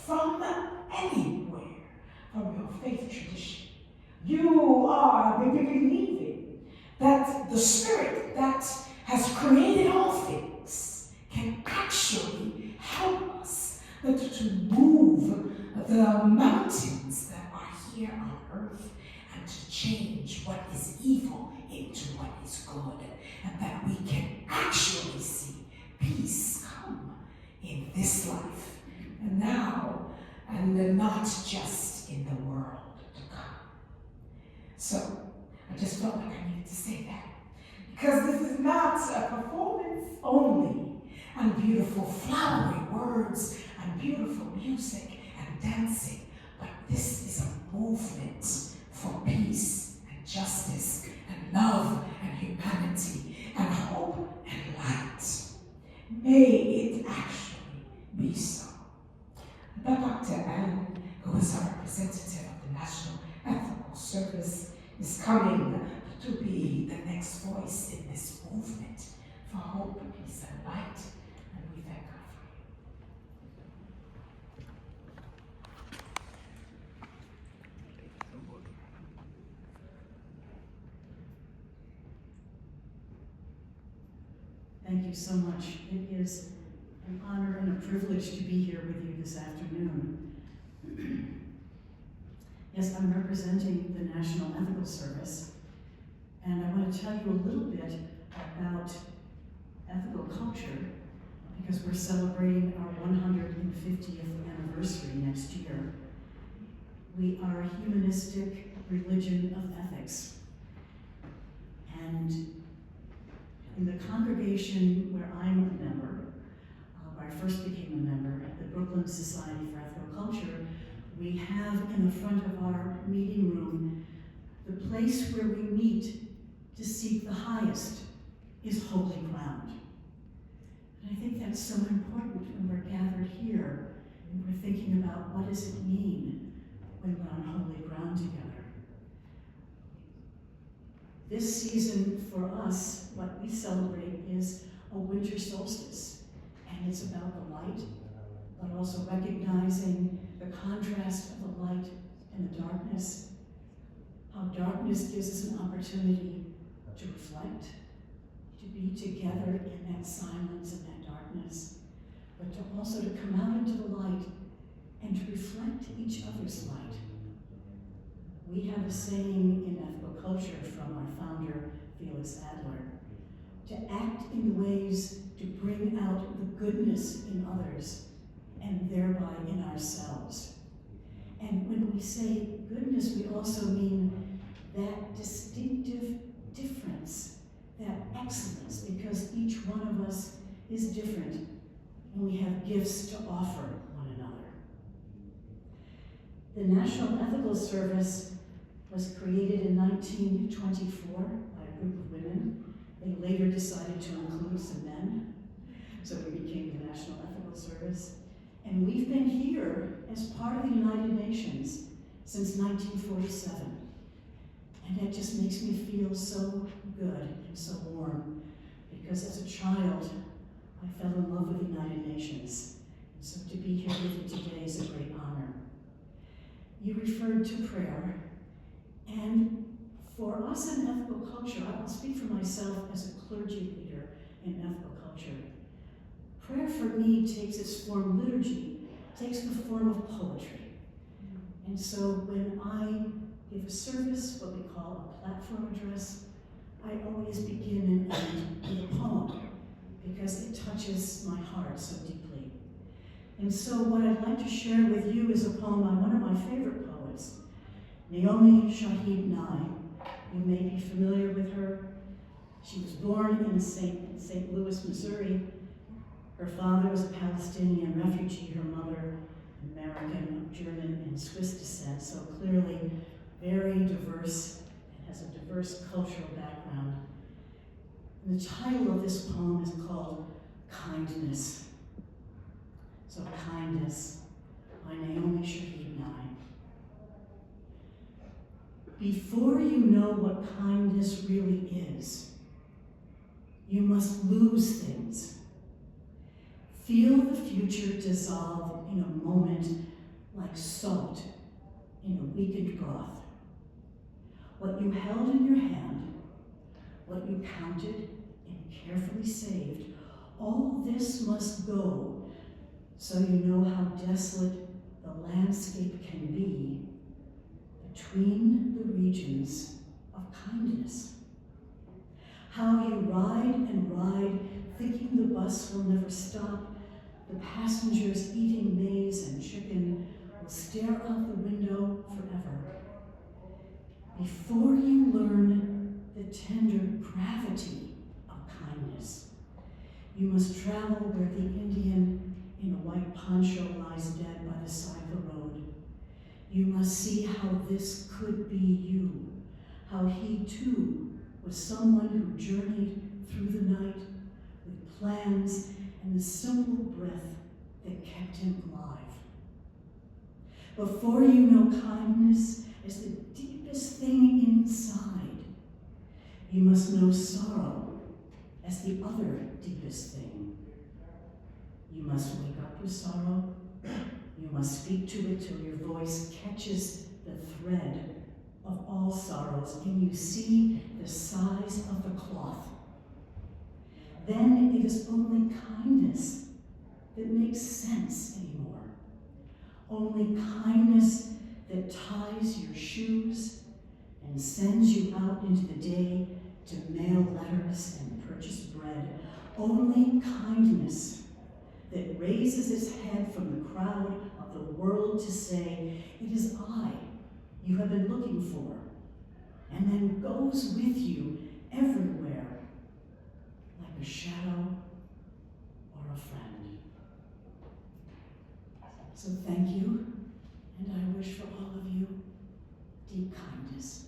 from anywhere, from your faith tradition. You are believing that the Spirit that has created all things can actually help us to move the mountains that are here on earth and to change what is evil into what is good, and that we can actually see peace come in this life and now, and not just in the world to come. So I just felt like I needed to say that, because this is not a performance only, and beautiful flowery words and beautiful music and dancing, but this is a movement for peace and justice and love and humanity and hope and light. May it actually be so. But Dr. Anne, who is our representative of the National Ethical Service, is coming to be the next voice in this movement for hope, peace, and light, and we thank God for you. Thank you so much. It is an honor and a privilege to be here with you this afternoon. Yes, I'm representing the National Ethical Service, and I want to tell you a little bit about ethical culture, because we're celebrating our 150th anniversary next year. We are a humanistic religion of ethics, and in the congregation where I'm a member, where I first became a member at the Brooklyn Society for Ethical Culture, we have in the front of our meeting room the place where we meet to seek the highest is holy ground. And I think that's so important when we're gathered here and we're thinking about what does it mean when we're on holy ground together. This season for us, what we celebrate is a winter solstice, and it's about the light, but also recognizing the contrast of the light and the darkness, how darkness gives us an opportunity to reflect, to be together in that silence and that darkness, but to also to come out into the light and to reflect each other's light. We have a saying in ethical culture from our founder, Felix Adler, to act in ways to bring out the goodness in others and thereby in ourselves. And when we say goodness, we also mean that distinctive difference, that excellence, because each one of us is different and we have gifts to offer one another. The National Ethical Service was created in 1924 by a group of women. They later decided to include some men, so we became the National Ethical Service. And we've been here as part of the United Nations since 1947. And that just makes me feel so good and so warm, because as a child, I fell in love with the United Nations. And so to be here with you today is a great honor. You referred to prayer, and for us in ethical culture, I'll speak for myself as a clergy leader in ethical culture. Prayer for me takes its form, liturgy, takes the form of poetry. And so when I give a service, what we call a platform address, I always begin and end with a poem, because it touches my heart so deeply. And so what I'd like to share with you is a poem by one of my favorite poets, Naomi Shahid Nye. You may be familiar with her. She was born in St. Louis, Missouri. Her father was a Palestinian refugee, her mother American, German, and Swiss descent, so clearly very diverse and has a diverse cultural background. And the title of this poem is called Kindness. So Kindness by Naomi Shahid Nye. Before you know what kindness really is, you must lose things. Feel the future dissolve in a moment like salt in a weakened broth. What you held in your hand, what you counted and carefully saved, all this must go so you know how desolate the landscape can be between the regions of kindness. How you ride and ride, thinking the bus will never stop, the passengers eating maize and chicken will stare out the window forever. Before you learn the tender gravity of kindness, you must travel where the Indian in a white poncho lies dead by the side of the road. You must see how this could be you, how he too was someone who journeyed through the night with plans and the simple breath that kept him alive. Before you know kindness as the deepest thing inside, you must know sorrow as the other deepest thing. You must wake up with sorrow. You must speak to it till your voice catches the thread of all sorrows and you see the size of the cloth. Then it is only kindness that makes sense anymore. Only kindness that ties your shoes and sends you out into the day to mail letters and purchase bread. Only kindness that raises its head from the crowd of the world to say, "It is I you have been looking for," and then goes with you everywhere like a shadow or a friend. So thank you, and I wish for all of you deep kindness.